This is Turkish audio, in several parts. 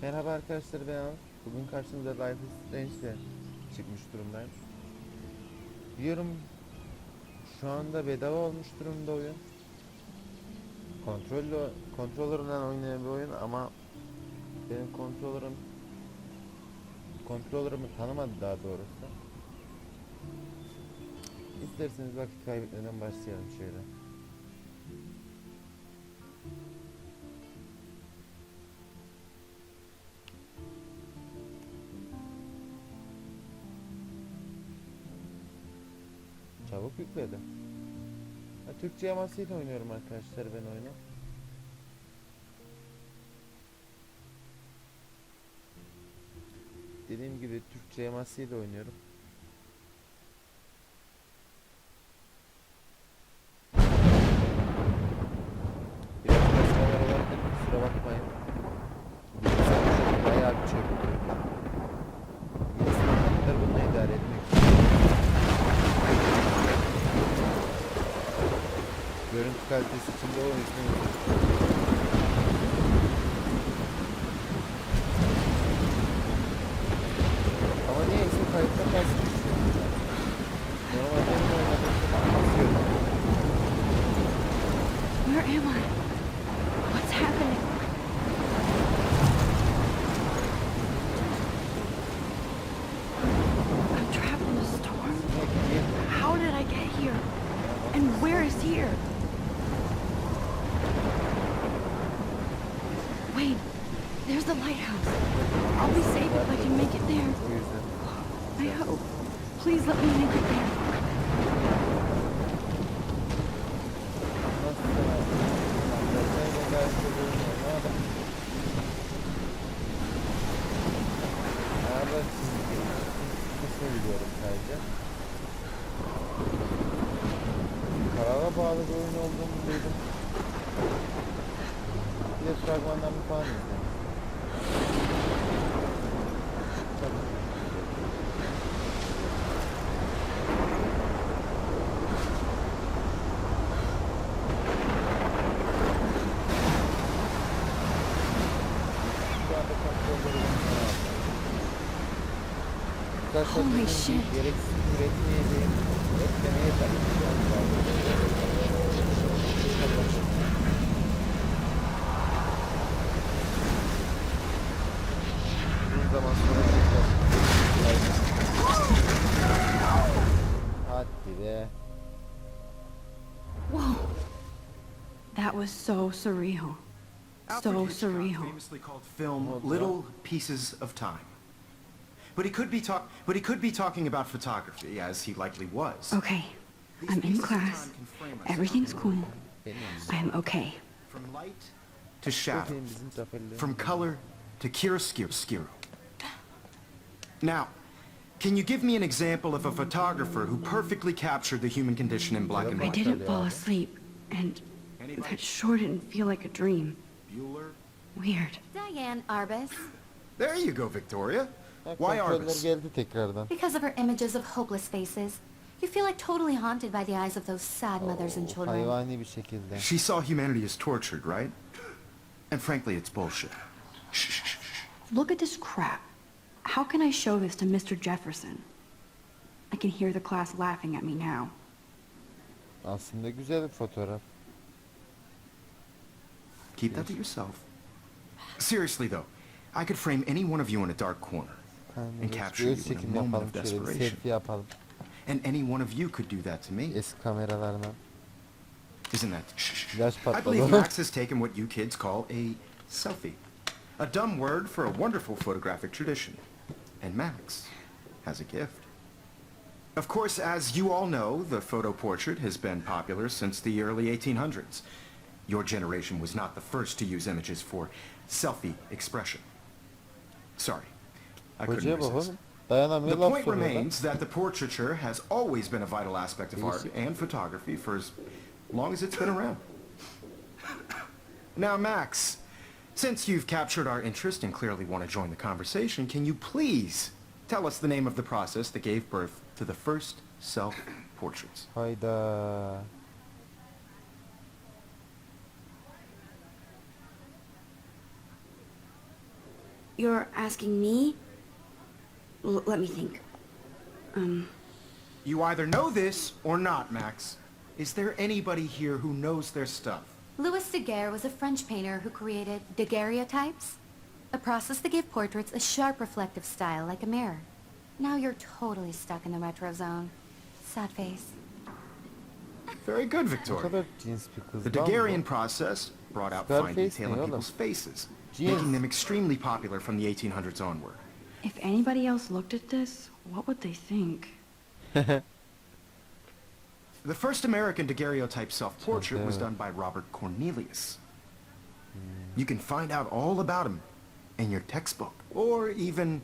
Merhaba arkadaşlar, ben bugün karşınızda Life is Strange ile çıkmış durumdayım. Biliyorum şu anda bedava olmuş durumda oyun. Kontrolörle oynayan bir oyun ama benim kontrolörümü tanımadı daha doğrusu. İsterseniz vakit kaybetmeden başlayalım şöyle. Çabuk yükledi. Türkçe yamasıyla oynuyorum arkadaşlar ben oyunu. Dediğim gibi Türkçe yamasıyla oynuyorum. Biraz başkalar olabilir, kusura bakmayın. Bayağı bir çöktü. İnsanlar bununla idare etmek için. Görüntü kalitesi için de o yüzden. Ama niyeyse kayıtta kasmış. Normalde benim oynadığım zaman kasıyorum. Where am I? What's happening? I'm trapped in a storm. How did I get here? And where is here? Wait, there's the lighthouse. I'll be safe if I can make it there. I hope. Please let me make it there. Söylüyorum sadece. Karara bağlı bir oyun olduğunu duydum. Bir de fragmandan bir falan izledim. Holy shit. Gereksiz üretmeyeceğim. Etlemeye çalışacağım. Uzun zaman sonra hadi be. Whoa. That was so surreal. So surreal. Famously called film little pieces of time. But he could be talking about photography, as he likely was. Okay, I'm in class. Everything's cool. I'm okay. From light to shadow, from color to chiaroscuro. Now, can you give me an example of a photographer who perfectly captured the human condition in black and I white? didn't fall asleep, and that sure didn't feel like a dream. Bueller? Weird. Diane Arbus. There you go, Victoria. Why Kontroller Arbus? geldi tekrardan. Because of her images of hopeless faces. You feel like totally haunted by the eyes of those sad mothers and children. Hayvani bir şekilde. She saw humanity as tortured, right? And frankly, it's bullshit. Look at this crap. How can I show this to Mr. Jefferson? I can hear the class laughing at me now. Aslında güzel bir fotoğraf. Keep that to yourself. Seriously, though, I could frame any one of you in a dark corner and capture you Göz in a çekimi moment yapalım, of şöyle bir desperation. selfie yapalım. And any one of you could do that to me. Eski kameralarla. Isn't that? Yaş I believe patladı. Max has taken what you kids call a selfie. A dumb word for a wonderful photographic tradition. And Max has a gift. Of course, as you all know, the photo portrait has been popular since the early 1800s. Your generation was not the first to use images for selfie expression. Sorry, I couldn't Hocaya bak resist. oğlum. Dayanamıyor, The laf point soruyor lan. remains that the portraiture has always been a vital aspect of art and photography for as long as it's been around. Now, Max, since you've captured our interest and clearly want to join the conversation, can you please tell us the name of the process that gave birth to the first self-portraits? Hayda. You're asking me? Let me think. You either know this or not, Max. Is there anybody here who knows their stuff? Louis Daguerre was a French painter who created daguerreotypes, a process that gave portraits a sharp reflective style like a mirror. Now you're totally stuck in the retro zone. Sad face. Very good, Ne Victoria. kadar cins bir kız The lan bu. Daguerrean process brought out Scarface fine detail ne in oğlum? people's faces, Jeez. making them extremely popular from the 1800s onward. If anybody else looked at this, what would they think? The first American daguerreotype self-portrait was Okay. done by Robert Cornelius. You can find out all about him in your textbook, or even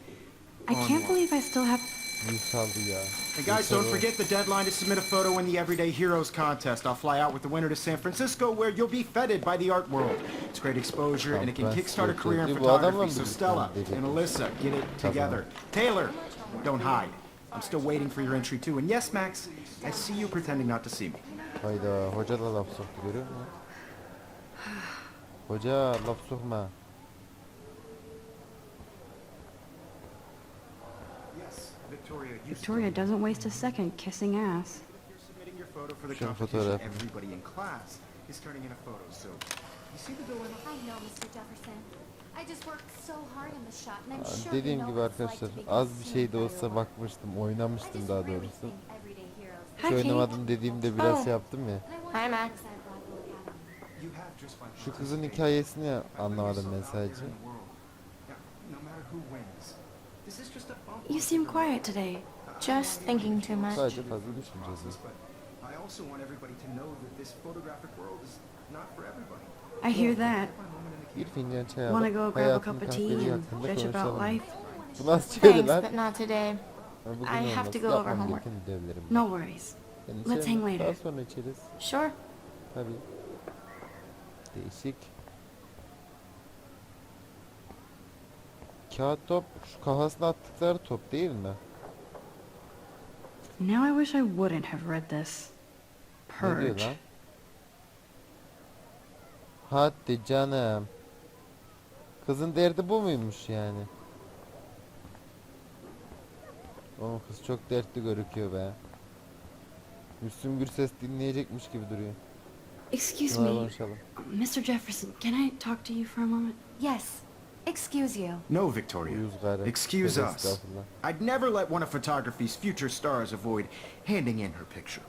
I can't online. believe I still have... Yükseldi ya. And guys, don't forget the deadline to submit a photo in the Everyday Heroes contest. I'll fly out with the winner to San Francisco, where you'll be feted by the art world. It's great exposure, and it can kickstart a career in Bu adamla photography. mı So birlikte Stella gidecek? and Alyssa, get it together. Taylor, don't hide. I'm still waiting for your entry too. And yes, Max, I see you pretending not to see me. Hayda, hoca da laf soktu, görüyor musun? Hoca laf sokma. Yes, Victoria. Victoria doesn't waste a second kissing ass. You're submitting your photo for the Şunun competition. fotoğrafını. Everybody in class is turning in a photo. So, you see the dilemma? I know, Mr. Jefferson. I just worked so hard on the shot, and I'm Aa, sure you Dediğim know gibi what it's like arkadaşlar, to be az bir şey de consumed by olsa the bakmıştım, I oynamıştım just daha really doğrusu. think Everyday Heroes Hi, Hiç Kate. oynamadım dediğimde biraz Oh. şey yaptım ya. And I want Hi, to Max. represent Blackwell Academy. You have just by Şu kızın hikayesini anlamadım ben sadece. No matter who wins, this is just a bump. You seem quiet today. Just thinking too much. Sadece fazla düşüneceğiz. But I also want everybody to know that this photographic world is not for everybody. I hear that. Bir fincan çay Wanna alıp go grab a hayatın cup of kahveliği tea and hakkında bitch about konuşalım. life? Bu nasıl çeviri Thanks, lan? but not today. Ama bugün I have olmaz. to go over Yapmam homework. gereken ödevlerim var. No worries. Yani Let's içelim, hang later. Daha sonra içeriz. Sure. Tabii. Değişik. Kağıt top, şu kafasına attıkları top değil mi? Now I wish I wouldn't have read this. Ne diyor Purge. lan? Hadi canım. Kızın derdi bu muymuş yani? Oğlum kız çok dertli görüküyor be. Müslüm Gürses dinleyecekmiş gibi duruyor. Excuse Bunlar me, konuşalım. Mr. Jefferson, can I talk to you for a moment? Yes. Excuse you. No, Victoria. Uyuz garip. Excuse Tövbe us. estağfurullah. I'd never let one of photography's future stars avoid handing in her picture.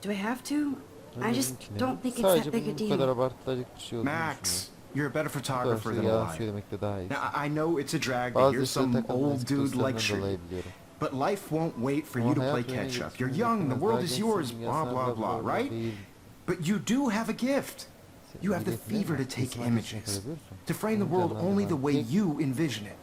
Do I have to? I Öyle just bizimkine. don't think it's Sadece that big a bunun bu kadar deal. abartılacak bir şey olduğunu Max, düşünüyorum. you're a better Bu kadar photographer şey than yalan alive. söylemek de daha iyi. Now, I know it's a drag to Bazı hear işlere some takıldığınız old dude dostlarından lecture dolayı you. biliyorum. But life won't wait for Ama you to play hayat öyle catch up. geçmiyor. You're young, the Yakınız world daha is yours, gençsin, blah, dünyasına blah, blah, right? değil. But you do have a gift. Senin You have the milletin ne fever var? to take İsmail images, yapabiliyorsun. to frame the Onu world only the canlandırman. way you envision it.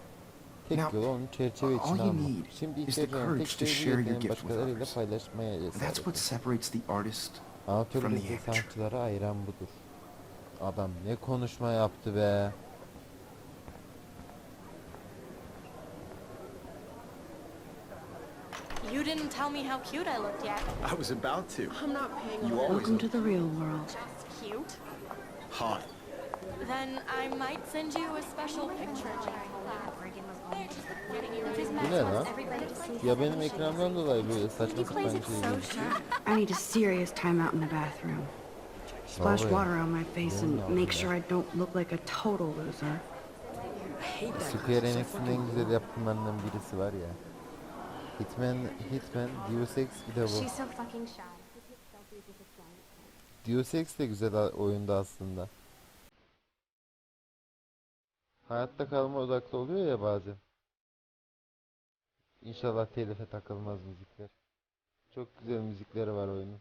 Tek Now, yol onun çerçeve all içine you almak. need Şimdi is the ihtiyacın olan courage tek to şey share your yeteneğin gift with başkalarıyla others. paylaşmaya That's what cesaret. separates the artist from the Amatörlükte amateur. sanatçıları ayıran budur. Adam ne konuşma yaptı be. You didn't tell me how cute I looked yet. I was about to. I'm not paying You attention. always Welcome look to the real world. Just cute. hot. Then I might send you a special picture, Jack. They're just getting you ready. Bu ne lan? Ya benim ekrandan dolayı böyle saçma He sapan plays şey it so geliyor. sharp. I need a serious time out in the bathroom. Splash Vallahi. water on my face and make sure I don't look like a total loser. Square Enix'in en güzel yapımlarından birisi var ya. Hitman, Deus Ex bir de bu. She's so fucking shy. Deus Ex de güzel oyunda aslında. Hayatta kalma odaklı oluyor ya bazen. İnşallah telife takılmaz müzikler. Çok güzel müzikleri var oyunun.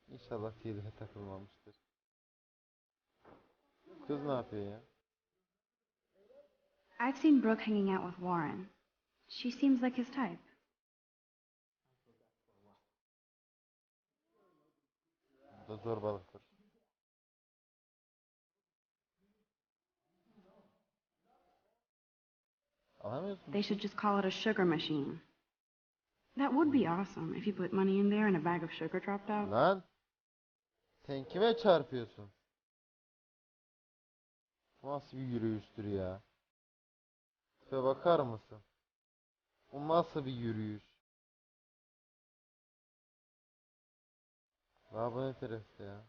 İnşallah telife takılmamıştır. Kız ne yapıyor ya? I've seen Brooke hanging out with Warren. She seems like his type. Bu da zorbalıktır. Alamıyorsun. They should just call it a sugar machine. That would be awesome if you put money in there and a bag of sugar dropped out. Lan. Sen kime çarpıyorsun? Nasıl bir yürüyüştür ya? Tipe bakar mısın? Bu nasıl bir yürüyüş? Daha bu ne tarafta ya?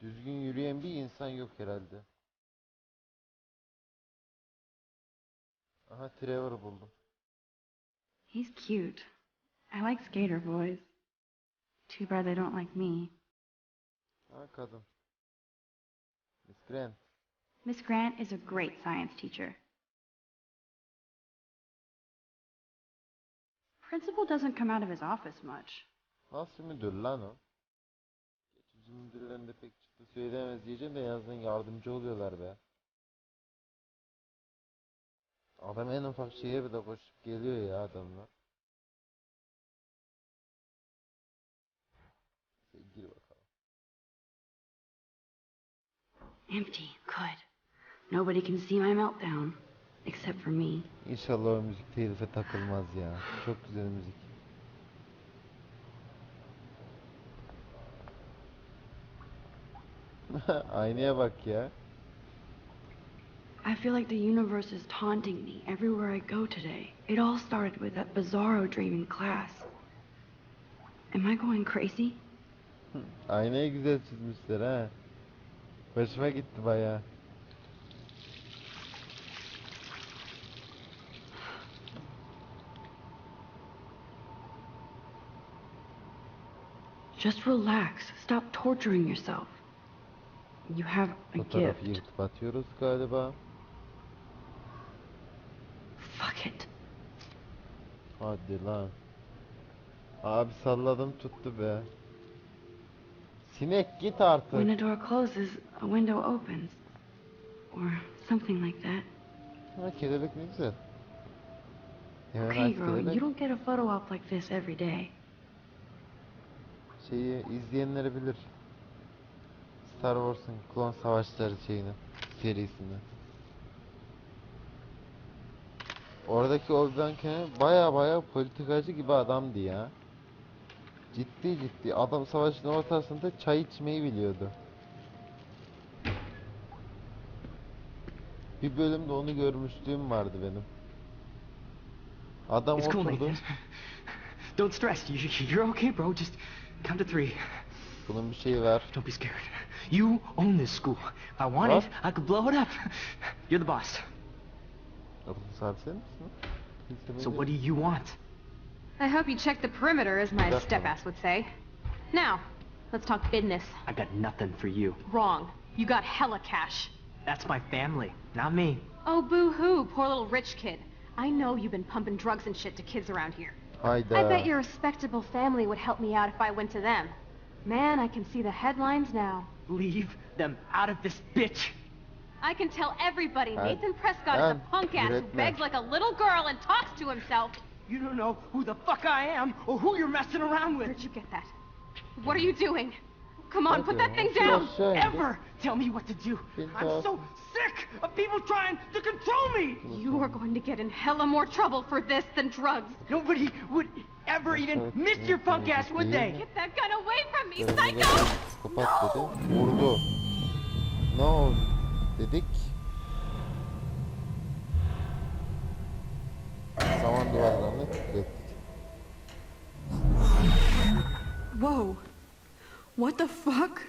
Düzgün yürüyen bir insan yok herhalde. Aha, Trevor buldum. He's cute. I like skater boys. Too bad they don't like me. Ha, kadın. Miss Grant. Miss Grant is a great science teacher. Principal doesn't come out of his office much. Nasıl müdür lan o? Geçici müdürlerinde pek çıktı söyleyemez diyeceğim de en azından yardımcı oluyorlar be. Adam en ufak şeye bile koşup geliyor ya adamlar. Gir bakalım. Empty. Good. Nobody can see my meltdown. Except for me. İnşallah o müzik telife takılmaz ya. Çok güzel müzik. Aynaya bak ya. I feel like the universe is taunting me everywhere I go today. It all started with that bizarro dream in class. Am I going crazy? Aynayı güzel çizmişler ha. Hoşuma gitti bayağı. Just relax. Stop torturing yourself. You have a Fotoğrafı gift. yırtıp atıyoruz galiba. Fuck it. Hadi lan. Abi salladım tuttu be. Sinek git artık. When a door closes, a window opens. Or something like that. Ha, kelebek ne güzel. Hemen Okay, aç girl, kelebek. you don't get a photo op like this every day. Şeyi izleyenleri bilir. Star Wars'un Klon Savaşları şeyini, serisini. Oradaki Obi-Wan Kenobi baya politikacı gibi adamdı ya. Ciddi adam savaşın ortasında çay içmeyi biliyordu. Bir bölümde onu görmüşlüğüm vardı benim. Adam It's cool, oturdu. Nathan. Don't stress. You're okay, bro. Just count to 3. Bunun bir şeyi var. Don't be scared. You own this school. If I wanted, I could blow it up. You're the boss. Oğlum saat sen misin? So what do you want? I hope you check the perimeter, as my Definitely. step-ass would say. Now, let's talk business. I got nothing for you. Wrong. You got hella cash. That's my family, not me. Oh, boo-hoo, poor little rich kid. I know you've been pumping drugs and shit to kids around here. Hayda. I bet your respectable family would help me out if I went to them. Man, I can see the headlines now. Leave them out of this bitch. I can tell everybody Hadi. Nathan Prescott is a Lan, punk ass who üretme. begs like a little girl and talks to himself. You don't know who the fuck I am or who you're messing around with. Where'd you get that? What are you doing? Come on, put that thing Hadi, down! aşağı indir. Ever tell me what to do. Beni I'm daha- so sick of people trying to control me. You are going to get in hella more trouble for this than drugs. Nobody would ever even miss your punk ass, would they? Get that gun away from me, Görevli psycho! psikopat dedi. Vurdu. Ne oldu dedik. Zaman duvarlarını titrettik. Whoa. What the fuck?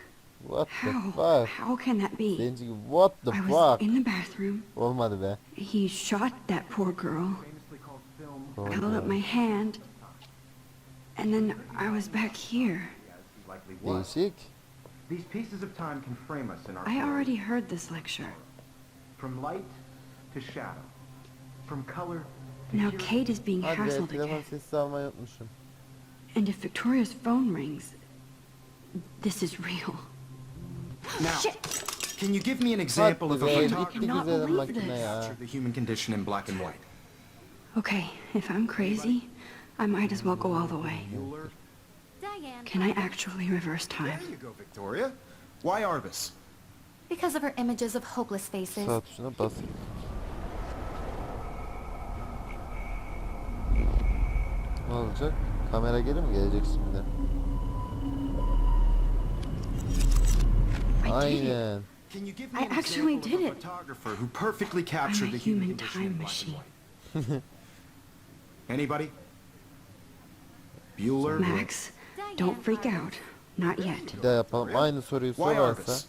What the How? fuck? How can that be? Denci gibi what the I was fuck? in the bathroom. Olmadı be. He shot that poor girl. I held up Oldu. my hand. And then I was back here. Likely was. Değişik. These pieces of time can frame us in our I story. already heard this lecture. From light to shadow. From color to Now hue. Kate is being Hadi be, hassled telefon again. sesi almayı unutmuşum. And if Victoria's phone rings, this is real. Now, Shit! can you give me an example of a Hadi be, photograph gitti cannot güzelim believe makine this. ya. capture the human condition in black and white? Okay, if I'm crazy, I might as well go all the way. Diane. Can I actually reverse time? There you go, Victoria. Why Arbus? Because of her images of hopeless faces. Sağ tuşuna bas. Ne olacak? Kamera geri mi gelecek şimdi? Aynen. Can you give me I an actually example did of a it. photographer who perfectly I'm captured a the human human condition in time black and machine. white? Anybody? Bueller? Max, don't freak out. Not yet. Bir daha yapalım. Aynı soruyu Why sorarsa, Argus?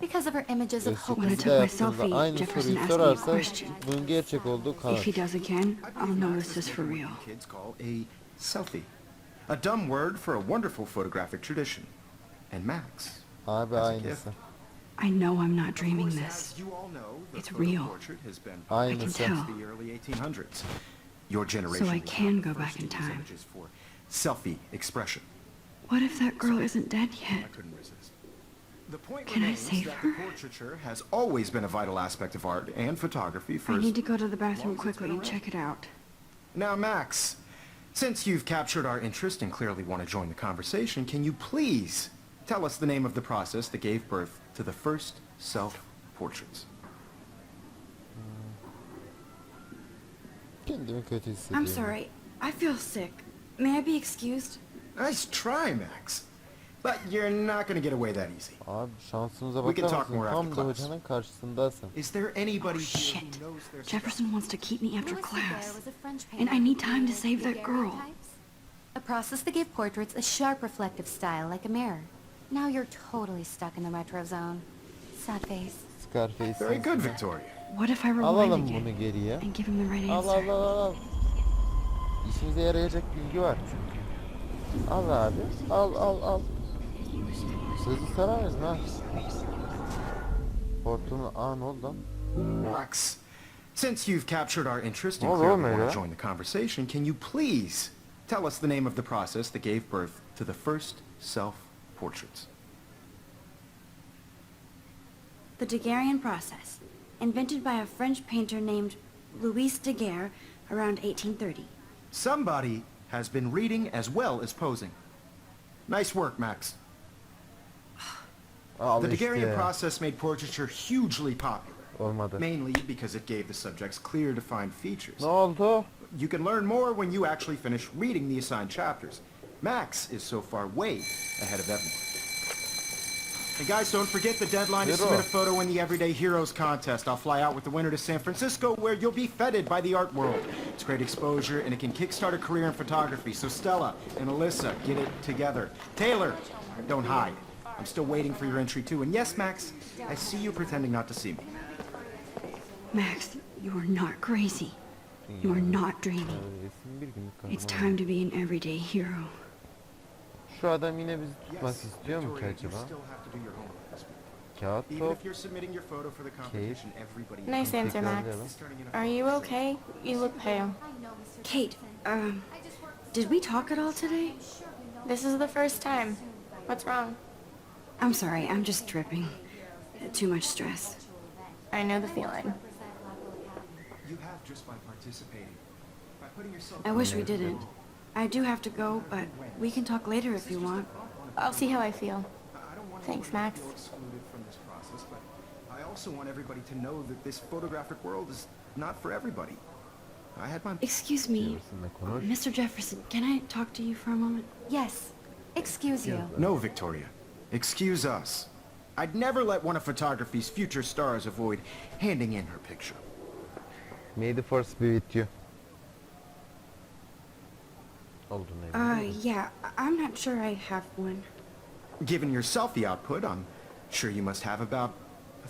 Because of her images of Mesut When I bir hopeless took daha my yaptığında selfie, aynı Jefferson soruyu asked me a sorarsa question. bunun gerçek olduğu kanıt. If he does again, I'll notice this for real. Kids call a selfie. A dumb word for a wonderful photographic tradition. And Max. Abi That's a aynısı. gift. I know I'm not Of dreaming course, this. as you all know, the It's photo real. portrait has been Aynısı. I can since tell. the early 1800s. Your generation So I was can not go the back first in to use time. images for selfie expression. What if that girl isn't dead yet? I couldn't resist. The point Can I remains save that her? the portraiture has always been a vital aspect of art and photography for I as need to go to the bathroom long as it's quickly been and around. check it out. Now, Max, since you've captured our interest and clearly want to join the conversation, can you please tell us the name of the process that gave birth to the first self-portraits? Kendimi kötü hissediyorum. I'm sorry. I feel sick. May I be excused? Nice try, Max. But you're not going to get away that easy. Abi şansımıza We can bakar talk mısın? more Tam after da class. hocanın karşısındasın. Is there anybody Oh, here shit. who knows their Jefferson wants to keep me after Louis class. Daguerre was a French And painter I need who time to created save that girl. daguerreotypes, a process that gave portraits a sharp reflective style like a mirror. Now you're totally stuck in the retro zone. Sad face. Scarface. Very good, Victoria. What if I rewind Alalım again bunu geriye. and give him the right Al answer? al. İşimize yarayacak bilgi var çünkü. Al abi. Al. Sözü sararız ha. Hortumu... Aa ne oldu lan? Max, since you've captured our interest and Oh, clearly Romeo. want to join the conversation, can you please tell us the name of the process that gave birth to the first self-portraits? The Daguerrean process, invented by a French painter named Louis Daguerre around 1830. Somebody has been reading as well as posing. Nice work, Max. Al The işte. Daguerrean process made portraiture hugely popular, Olmadı. mainly because it gave the subjects clear, defined features. Ne oldu? You can learn more when you actually finish reading the assigned chapters. Max is so far way ahead of everyone. And guys, don't forget the deadline to Hero. submit a photo in the Everyday Heroes contest. I'll fly out with the winner to San Francisco, where you'll be feted by the art world. It's great exposure, and it can kickstart a career in photography. So Stella and Alyssa, get it together. Taylor, don't hide. I'm still waiting for your entry too. And yes, Max, I see you pretending not to see me. Max, you are not crazy. You are not dreaming. Resim bir günlük It's kahraman. time to be an everyday hero. Şu adam yine bizi tutmak istiyor mu ki Victoria, you acaba? still have to do your homework this week. Kağıt Even top. if you're submitting your photo for the competition, everybody Nice answer, Max. Tekrarlayalım. Are you okay? You look pale. Kate, did we talk at all today? This is the first time. What's wrong? I'm sorry, I'm just tripping. Too much stress. I know the feeling. You have just by participating. By putting yourself I wish we didn't. I do have to go, but we can talk later if you want. I'll see how I feel. I don't want Thanks, anyone to Max. feel excluded from this process, but I also want everybody to know that this photographic world is not for everybody. I had my... Excuse me, Jefferson'la konuş. Mr. Jefferson, can I talk to you for a moment? Yes. Excuse you. No, Victoria. Excuse us. I'd never let one of photography's future stars avoid handing in her picture. May the force be with you. Olduğuna eminim değilim. Yeah, I'm not sure I have one. Given your selfie output, I'm sure you must have about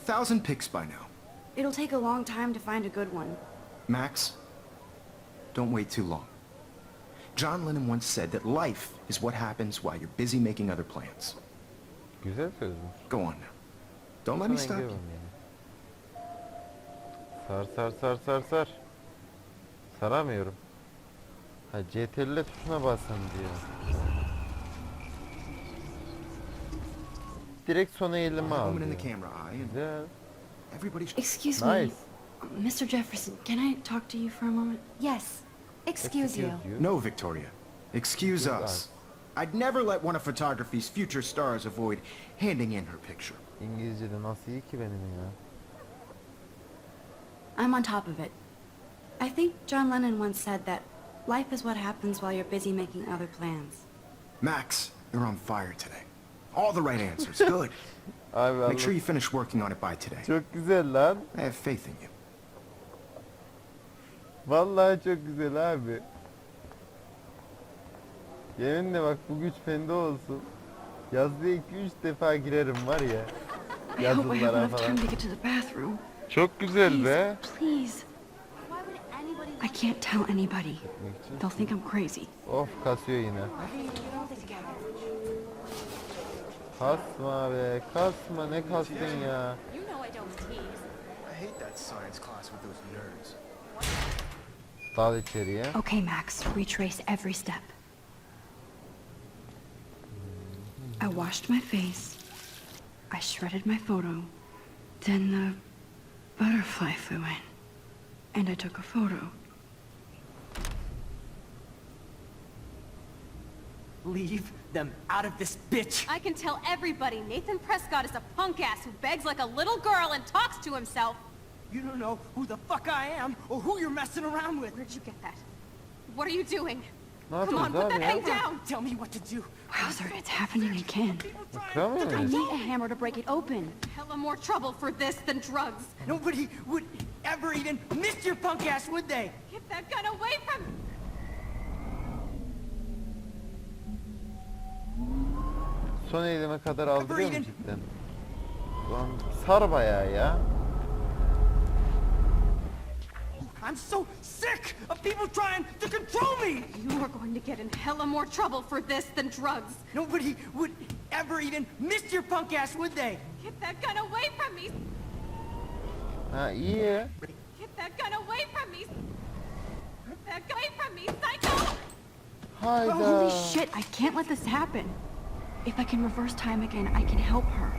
1,000 pics by now. It'll take a long time to find a good one. Max, don't wait too long. John Lennon once said that life is what happens while you're busy making other plans. Güzel sözmüş. Go on now. Don't let me Sana stop engelim you. yani. Sar. Saramıyorum. Ha CTRL tuşuna basın diyor. Direkt son eğilimi al Moment in the diyor. camera eye, and Güzel. everybody. Excuse me, Nice. Mr. Jefferson, can I talk to you for a moment? Yes. Excuse you. No, Victoria. Excuse Excuse us. us. I'd never let one of photography's future stars avoid handing in her picture. İngilizce'de nasıl iyi ki benim ya? I'm on top of it. I think John Lennon once said that life is what happens while you're busy making other plans. Max, you're on fire today. All the right answers. Good. Abi Make sure Allah. you finish working on it by today. Çok güzel lan. I have faith in you. Vallahi çok güzel abi. Yeminle bak bu güç bende olsun. Yazdığı 2-3 defa girerim var ya. I hope I have Yazılara enough time falan. to get to the bathroom. Çok güzel be. Please. I can't tell anybody. They'll think I'm crazy. Of kasıyor yine. Kasma be, kasma, ne kastın ya? You know I don't tease. I hate that science class with those nerds. Dal içeriye. Okay, Max, retrace every step. I washed my face. I shredded my photo. Then the butterfly flew in. And I took a photo. Leave them out of this bitch. I can tell everybody Nathan Prescott is a punk ass who begs like a little girl and talks to himself. You don't know who the fuck I am or who you're messing around with. Where'd you get that? What are you doing? Ne Come on, yapıyoruz put that abi ya? thing down! Tell me what to do. Wowzer, it's happening again. Kıramıyor I muyuz? need a hammer to break it open. Hella more trouble for this than drugs. Nobody would ever even miss your punk ass, would they? Get that gun away from me! Son elime kadar aldırıyor mu cidden? Ulan sar bayağı ya. I'm so sick of people trying to control me! You are going to get in hella more trouble for this than drugs. Nobody would ever even miss your punk ass, would they? Get that gun away from me! Ha iyi. Get that gun away from me! Get that gun away from me, psycho! Hayda. Holy shit, I can't let this happen. If I can reverse time again, I can help her.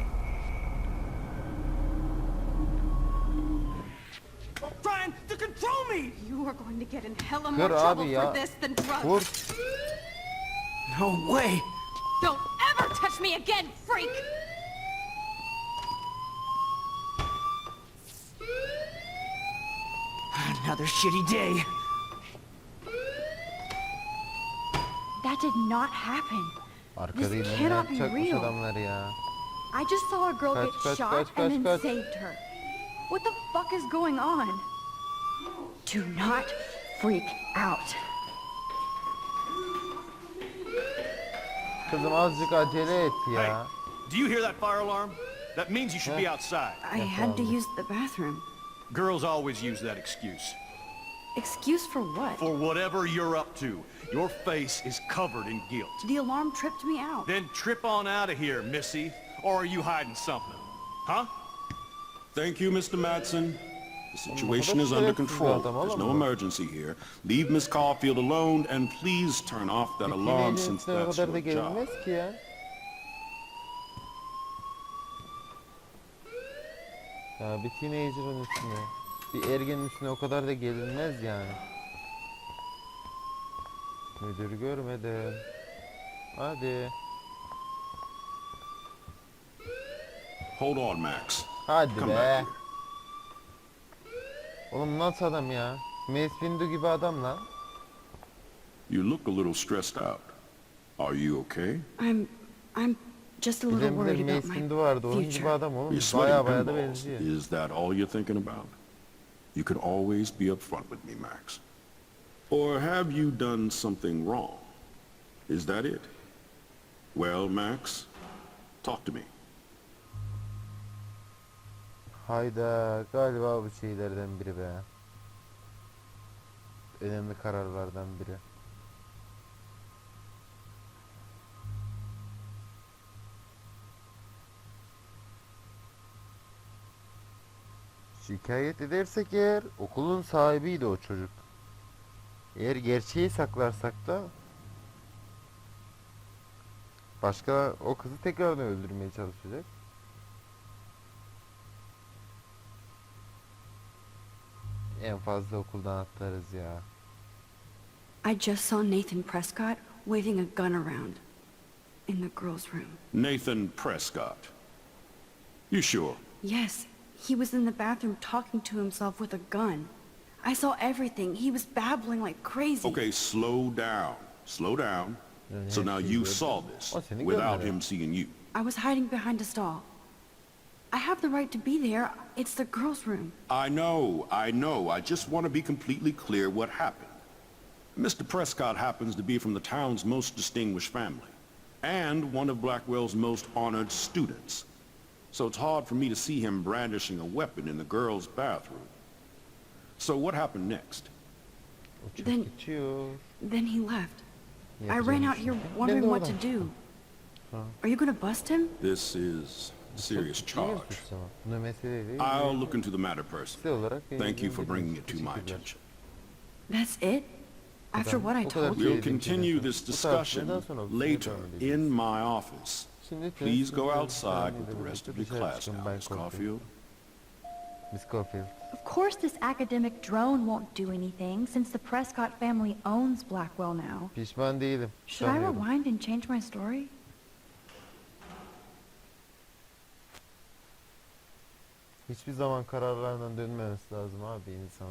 Trying to control me! You are going to get in hella more Kır trouble abi for ya. this than drugs. Vur. No way! Don't ever touch me again, freak! Another shitty day. That did not happen. Arkada yine ne cannot be yapacakmış real. adamlar ya. I just saw a girl Kaç, get kaç, shot kaç, and then kaç. saved her. What the fuck is going on? Do not freak out. Kızım azıcık acele et Hey, ya. do you hear that fire alarm? That means you should be outside. I had to use the bathroom. Girls always use that excuse. Excuse for what? For whatever you're up to, your face is covered in guilt. The alarm tripped me out. Then trip on out of here, missy. Or are you hiding something? Huh? Thank you, Mr. Madsen. The situation is under control. There's no emergency here. Leave Miss Caulfield alone and please turn off that Bir alarm teenagerin since üstüne o that's kadar da your job. gelinmez ki ya. Ya bir teenager'ın üstüne, bir ergenin üstüne o kadar da gelinmez yani. Müdür görmeden. Hadi. Hold on, Max. Hadi Come be. back here. Oğlum nasıl adam ya? Mace Windu gibi adam lan. You look a little stressed out. Are you okay? I'm just a little Bizim de worried Mace about my Windu vardı. Onun gibi future. adam oğlum. You're Baya sweating baya da pinballs. benziyor. Is that all you're thinking about? You can always be upfront with me, Max. Or have you done something wrong? Is that it? Well, Max, talk to me. Hayda, galiba bu şeylerden biri be. Önemli kararlardan biri. Şikayet edersek eğer okulun sahibiydi o çocuk. Eğer gerçeği saklarsak da başka o kızı tekrardan öldürmeye çalışacak. En fazla okuldan atlarız ya. I just saw Nathan Prescott waving a gun around in the girls' room. Nathan Prescott. You sure? Yes, he was in the bathroom talking to himself with a gun. I saw everything. He was babbling like crazy. Okay, slow down. Slow down. So now you saw this without him seeing you. I was hiding behind a stall. I have the right to be there. It's the girls' room. I know. I just want to be completely clear what happened. Mr. Prescott happens to be from the town's most distinguished family, and one of Blackwell's most honored students. So it's hard for me to see him brandishing a weapon in the girls' bathroom. So what happened next? Uçak Then- geçiyor. Then he left. I Yapacağım ran bir out şey here yok. wondering Ben de what to oradan. do. Are you gonna bust him? This is a serious İyi bir charge. suç ama. Buna mesele değil. I'll look into the matter personally. Kişisel olarak Thank you for benim bringing it to my teşekkürler. attention. That's it? After what I O kadar told şey you? We'll continue this Bu tartışmaya discussion daha sonra later devam edeceğiz. in my office. Şimdi Please go teneffüs outside devam with the edelim. rest of your Dışarı class çıkın now, Bay Miss Caulfield. Caulfield. Miss Caulfield. Of course this academic drone won't do anything since the Prescott family owns Blackwell now. Pişman değilim. Should I Sanıyorum. rewind and change my story? Hiçbir zaman kararlarından dönmemesi lazım abi insan.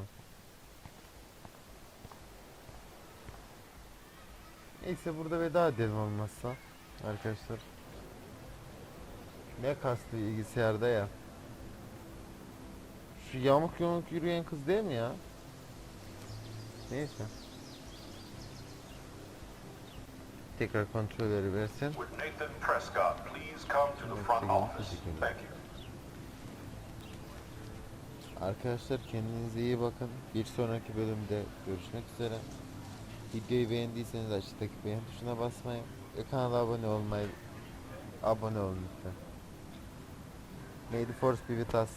Neyse burada veda edelim olmazsa arkadaşlar. Ne kastı bilgisayarda ya. Şu yamuk yumuk yürüyen kız değil mi ya? Neyse. Tekrar kontrolleri versin. Would Nathan Prescott please come to the front office? Thank you. Arkadaşlar kendinize iyi bakın. Bir sonraki bölümde görüşmek üzere. Videoyu beğendiyseniz aşağıdaki beğen tuşuna basmayı ve kanala abone olun lütfen. May the force be with us.